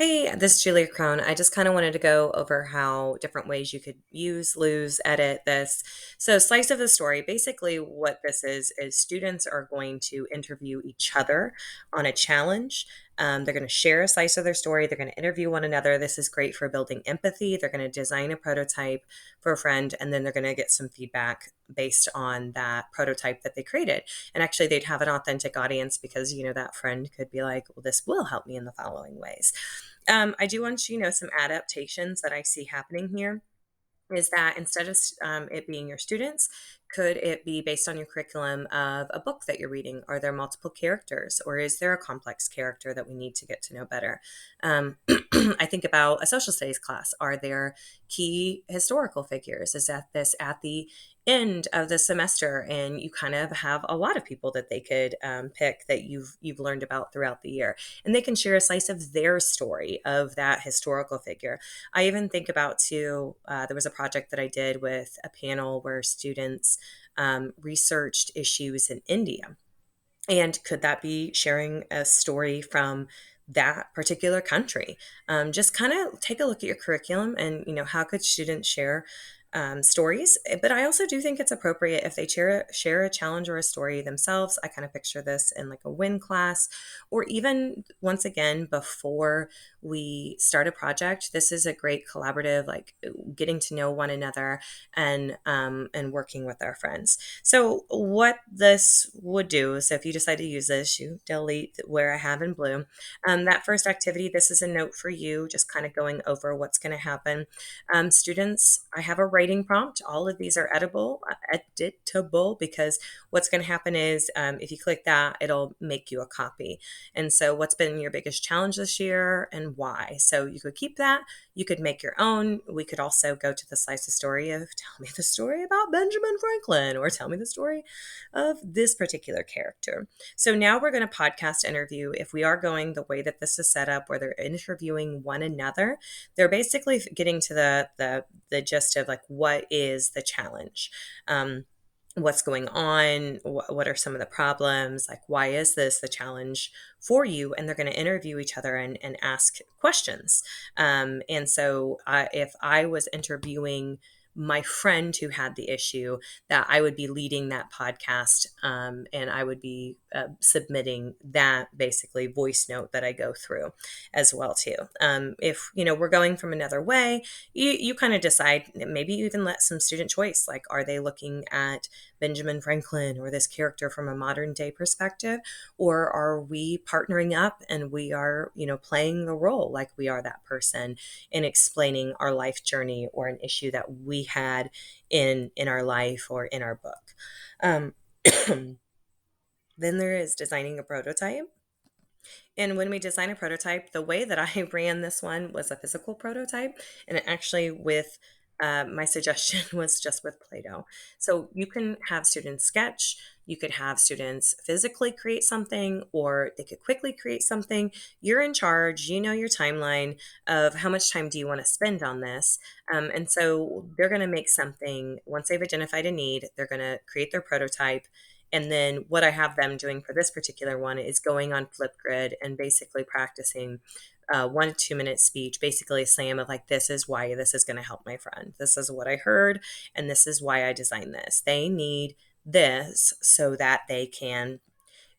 Hey, this is Julia Crone. I just kind of wanted to go over how different ways you could use, lose, edit this. So, slice of the story basically, what this is students are going to interview each other on a challenge. They're going to share a slice of their story. They're going to interview one another. This is great for building empathy. They're going to design a prototype for a friend, and then they're going to get some feedback based on that prototype that they created. And actually, they'd have an authentic audience because, that friend could be like, well, this will help me in the following ways. I do want you to know some adaptations that I see happening here is that instead of it being your students, could it be based on your curriculum of a book that you're reading? Are there multiple characters, or is there a complex character that we need to get to know better? I think about a social studies class. Are there key historical figures? Is that this at the end of the semester, and you kind of have a lot of people that they could pick that you've learned about throughout the year, and they can share a slice of their story of that historical figure. I even think about too, there was a project that I did with a panel where students researched issues in India. And could that be sharing a story from that particular country? Just kind of take a look at your curriculum and, how could students share stories. But I also do think it's appropriate if they share a challenge or a story themselves. I kind of picture this in like a win class, or even once again before we start a project. This is a great collaborative, like getting to know one another and working with our friends. So what this would do is, if you decide to use this, you delete where I have in blue. That first activity, this is a note for you, just kind of going over what's going to happen. Students, I have a writing prompt. All of these are editable, because what's going to happen is if you click that, it'll make you a copy. And so, what's been your biggest challenge this year and why? So, you could keep that. You could make your own. We could also go to the slice of story of tell me the story about Benjamin Franklin, or tell me the story of this particular character. So now we're going to podcast interview. If we are going the way that this is set up, where they're interviewing one another, they're basically getting to the gist of like, what is the challenge? What's going on? What are some of the problems? Like, why is this the challenge for you? And they're going to interview each other and ask questions. And so if I was interviewing my friend who had the issue, that I would be leading that podcast, and I would be submitting that basically voice note that I go through as well too. If we're going from another way, you kind of decide. Maybe you even let some student choice, like, are they looking at Benjamin Franklin or this character from a modern day perspective, or are we partnering up and we are playing the role like we are that person in explaining our life journey or an issue that we had in our life or in our book. um, then there is designing a prototype. And when we design a prototype, the way that I ran this one was a physical prototype. And it actually, with my suggestion was just with Play Doh. So you can have students sketch, you could have students physically create something, or they could quickly create something. You're in charge, your timeline of how much time do you want to spend on this. And so they're going to make something once they've identified a need, they're going to create their prototype. And then what I have them doing for this particular one is going on Flipgrid and basically practicing 1 to 2 minute speech, basically a slam of like, this is why this is going to help my friend. This is what I heard, and this is why I designed this. They need this so that they can.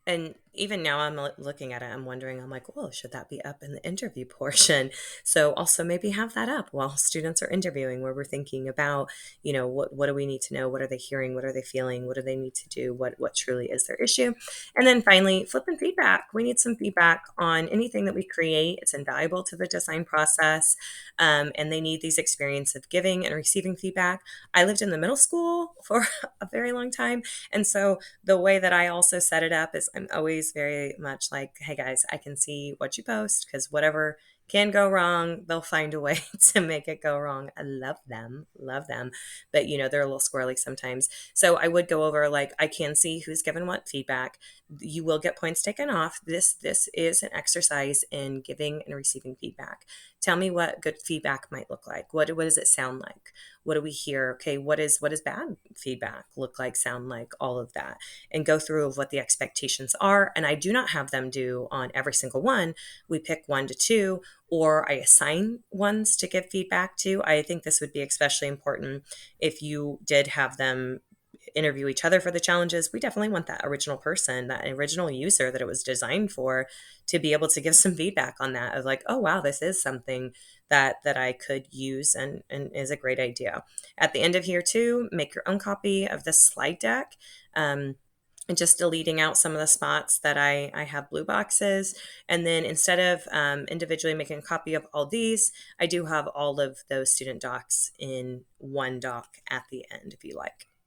And even now, I'm looking at it, I'm wondering, I'm like, well, should that be up in the interview portion? So also maybe have that up while students are interviewing, where we're thinking about, what do we need to know? What are they hearing? What are they feeling? What do they need to do? What truly is their issue? And then finally, flipping feedback. We need some feedback on anything that we create. It's invaluable to the design process. And they need these experience of giving and receiving feedback. I lived in the middle school for a very long time. And so the way that I also set it up is I'm always very much like, hey guys, I can see what you post, because whatever can go wrong, they'll find a way to make it go wrong. I love them, love them. But they're a little squirrely sometimes. So I would go over, like, I can see who's given what feedback. You will get points taken off. This is an exercise in giving and receiving feedback. Tell me what good feedback might look like. What does it sound like? What do we hear? Okay, what is bad feedback look like, sound like, all of that, and go through of what the expectations are. And I do not have them do on every single one. We pick 1 to 2, or I assign ones to give feedback to. I think this would be especially important if you did have them interview each other for the challenges. We definitely want that original person, that original user that it was designed for, to be able to give some feedback on that of like, oh wow, this is something that I could use and is a great idea. At the end of here too, make your own copy of the slide deck. And just deleting out some of the spots that I have blue boxes. And then instead of individually making a copy of all these, I do have all of those student docs in one doc at the end if you like.